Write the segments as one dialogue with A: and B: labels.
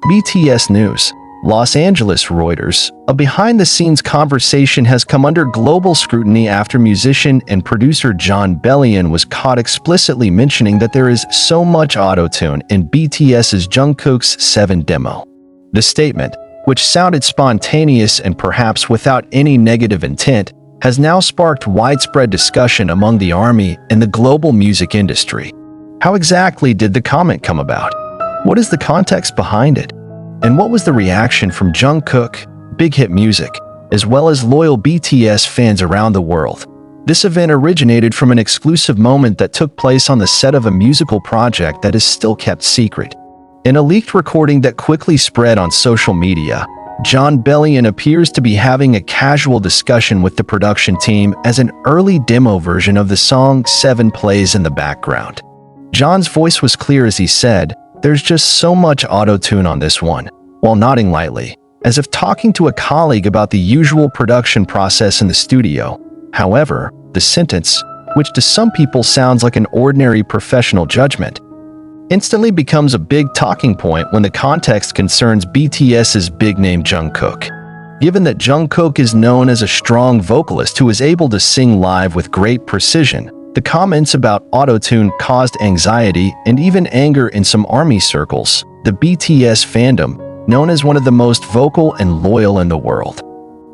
A: BTS News, Los Angeles Reuters. A behind-the-scenes conversation has come under global scrutiny after musician and producer Jon Bellion was caught explicitly mentioning that there is so much auto-tune in BTS's Jungkook's 7 demo. The statement, which sounded spontaneous and perhaps without any negative intent, has now sparked widespread discussion among the ARMY and the global music industry. How exactly did the comment come about? What is the context behind it? And what was the reaction from Jungkook, Big Hit Music, as well as loyal BTS fans around the world? This event originated from an exclusive moment that took place on the set of a musical project that is still kept secret. In a leaked recording that quickly spread on social media, Jon Bellion appears to be having a casual discussion with the production team as an early demo version of the song 7 plays in the background. Jon's voice was clear as he said, "There's just so much auto-tune on this one," while nodding lightly, as if talking to a colleague about the usual production process in the studio. However, the sentence, which to some people sounds like an ordinary professional judgment, instantly becomes a big talking point when the context concerns BTS's big name Jungkook. Given that Jungkook is known as a strong vocalist who is able to sing live with great precision, the comments about auto-tune caused anxiety and even anger in some ARMY circles, the BTS fandom, known as one of the most vocal and loyal in the world,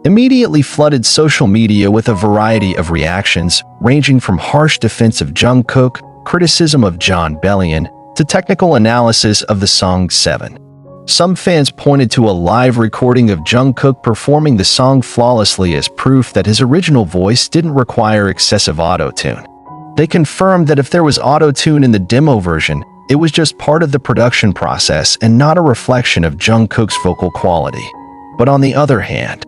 A: immediately flooded social media with a variety of reactions, ranging from harsh defense of Jungkook, criticism of Jon Bellion, to technical analysis of the song 7. Some fans pointed to a live recording of Jungkook performing the song flawlessly as proof that his original voice didn't require excessive auto-tune. They confirmed that if there was auto-tune in the demo version, it was just part of the production process and not a reflection of Jungkook's vocal quality. But on the other hand,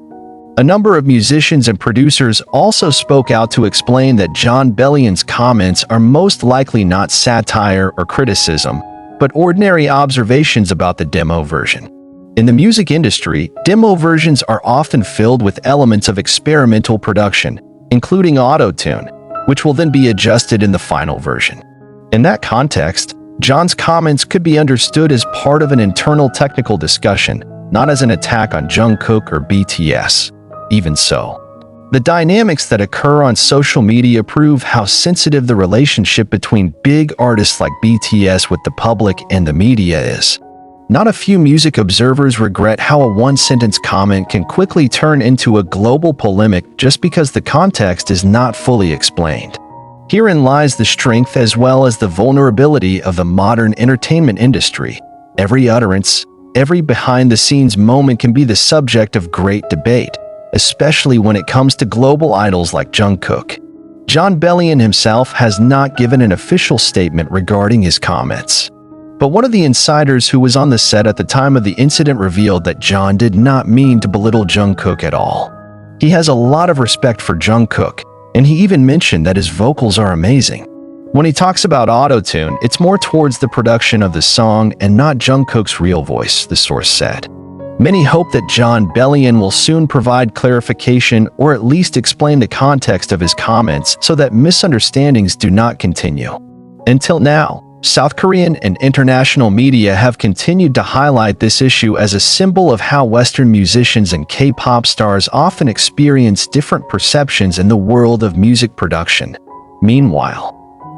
A: a number of musicians and producers also spoke out to explain that Jon Bellion's comments are most likely not satire or criticism, but ordinary observations about the demo version. In the music industry, demo versions are often filled with elements of experimental production, including auto-tune, which will then be adjusted in the final version. In that context, Jon's comments could be understood as part of an internal technical discussion, not as an attack on Jungkook or BTS. Even so, the dynamics that occur on social media prove how sensitive the relationship between big artists like BTS with the public and the media is. Not a few music observers regret how a one-sentence comment can quickly turn into a global polemic just because the context is not fully explained. Herein lies the strength as well as the vulnerability of the modern entertainment industry. Every utterance, every behind-the-scenes moment can be the subject of great debate, especially when it comes to global idols like Jungkook. Jon Bellion himself has not given an official statement regarding his comments. But one of the insiders who was on the set at the time of the incident revealed that Jon did not mean to belittle Jungkook at all. He has a lot of respect for Jungkook, and he even mentioned that his vocals are amazing. When he talks about auto-tune, it's more towards the production of the song and not Jungkook's real voice, the source said. Many hope that Jon Bellion will soon provide clarification or at least explain the context of his comments so that misunderstandings do not continue. Until now, South Korean and international media have continued to highlight this issue as a symbol of how Western musicians and K-pop stars often experience different perceptions in the world of music production. Meanwhile,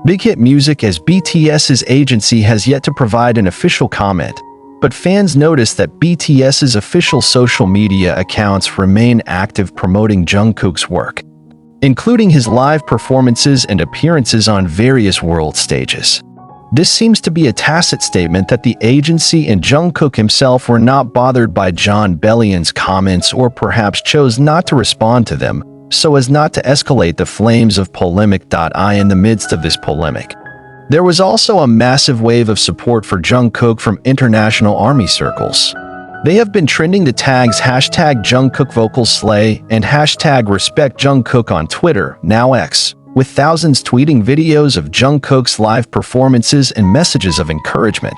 A: Big Hit Music as BTS's agency has yet to provide an official comment, but fans notice that BTS's official social media accounts remain active promoting Jungkook's work, including his live performances and appearances on various world stages. This seems to be a tacit statement that the agency and Jungkook himself were not bothered by Jon Bellion's comments or perhaps chose not to respond to them, so as not to escalate the flames of polemic. In the midst of this polemic, there was also a massive wave of support for Jungkook from international ARMY circles. They have been trending the tags #JungkookVocalSlay and #RespectJungkook on Twitter, now X, with thousands tweeting videos of Jungkook's live performances and messages of encouragement.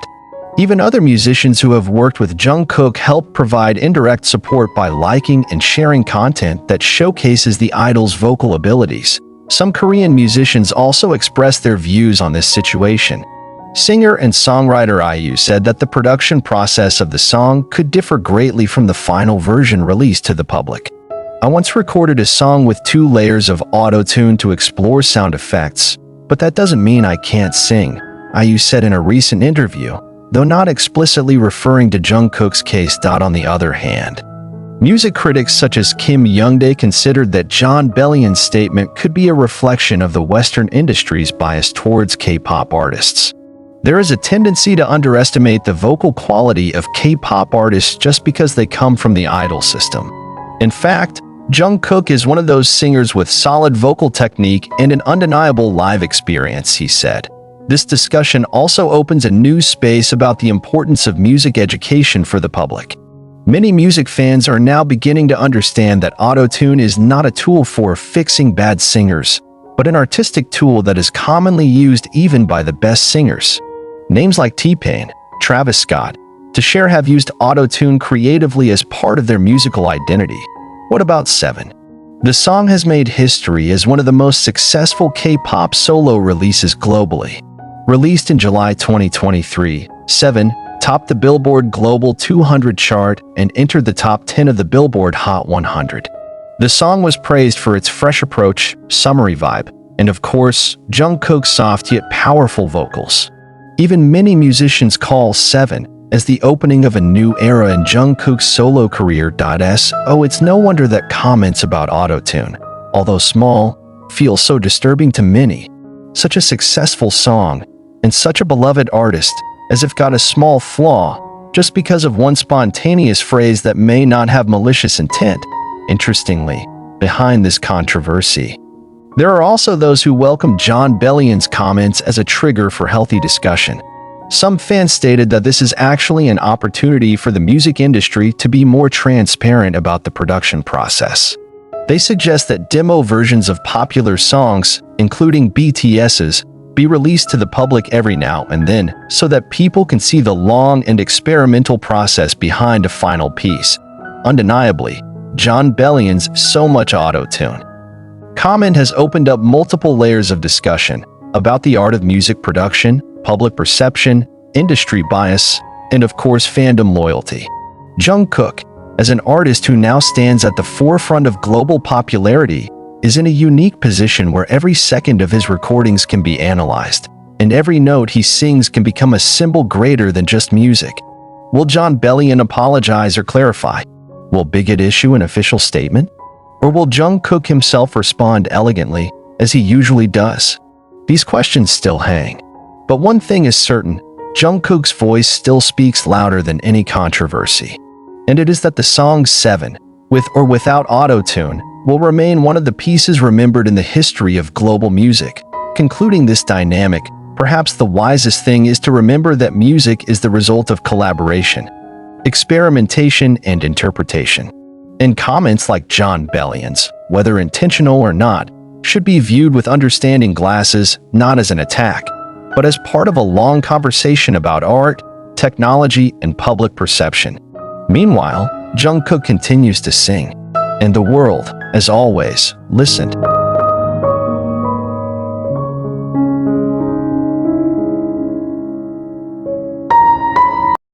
A: Even other musicians who have worked with Jungkook help provide indirect support by liking and sharing content that showcases the idol's vocal abilities. Some Korean musicians also express their views on this situation. Singer and songwriter IU said that the production process of the song could differ greatly from the final version released to the public. "I once recorded a song with 2 layers of auto-tune to explore sound effects, but that doesn't mean I can't sing," IU said in a recent interview, though not explicitly referring to Jungkook's case. On the other hand, music critics such as Kim Youngdae considered that Jon Bellion's statement could be a reflection of the Western industry's bias towards K-pop artists. There is a tendency to underestimate the vocal quality of K-pop artists just because they come from the idol system. In fact, Jungkook is one of those singers with solid vocal technique and an undeniable live experience, he said. This discussion also opens a new space about the importance of music education for the public. Many music fans are now beginning to understand that auto-tune is not a tool for fixing bad singers, but an artistic tool that is commonly used even by the best singers. Names like T-Pain, Travis Scott, Cher have used auto-tune creatively as part of their musical identity. What about 7? The song has made history as one of the most successful K-pop solo releases globally. Released in July 2023, 7 topped the Billboard Global 200 chart and entered the top 10 of the Billboard Hot 100. The song was praised for its fresh approach, summery vibe, and of course, Jungkook's soft yet powerful vocals. Even many musicians call 7 as the opening of a new era in Jungkook's solo career. So it's no wonder that comments about auto-tune, although small, feel so disturbing to many. Such a successful song, and such a beloved artist, as if got a small flaw, just because of one spontaneous phrase that may not have malicious intent. Interestingly, behind this controversy, there are also those who welcome Jon Bellion's comments as a trigger for healthy discussion. Some fans stated that this is actually an opportunity for the music industry to be more transparent about the production process. They suggest that demo versions of popular songs, including BTS's, be released to the public every now and then so that people can see the long and experimental process behind a final piece. Undeniably, Jon Bellion's "So Much Auto-Tune" comment has opened up multiple layers of discussion about the art of music production, public perception, industry bias, and of course fandom loyalty. Jungkook, as an artist who now stands at the forefront of global popularity, is in a unique position where every second of his recordings can be analyzed, and every note he sings can become a symbol greater than just music. Will Jon Bellion apologize or clarify? Will Bigot issue an official statement? Or will Jungkook himself respond elegantly, as he usually does? These questions still hang. But one thing is certain, Jungkook's voice still speaks louder than any controversy. And it is that the song 7, with or without auto-tune, will remain one of the pieces remembered in the history of global music. Concluding this dynamic, perhaps the wisest thing is to remember that music is the result of collaboration, experimentation, and interpretation. And comments like Jon Bellion's, whether intentional or not, should be viewed with understanding glasses, not as an attack, but as part of a long conversation about art, technology, and public perception. Meanwhile, Jungkook continues to sing, and the world, as always, listened.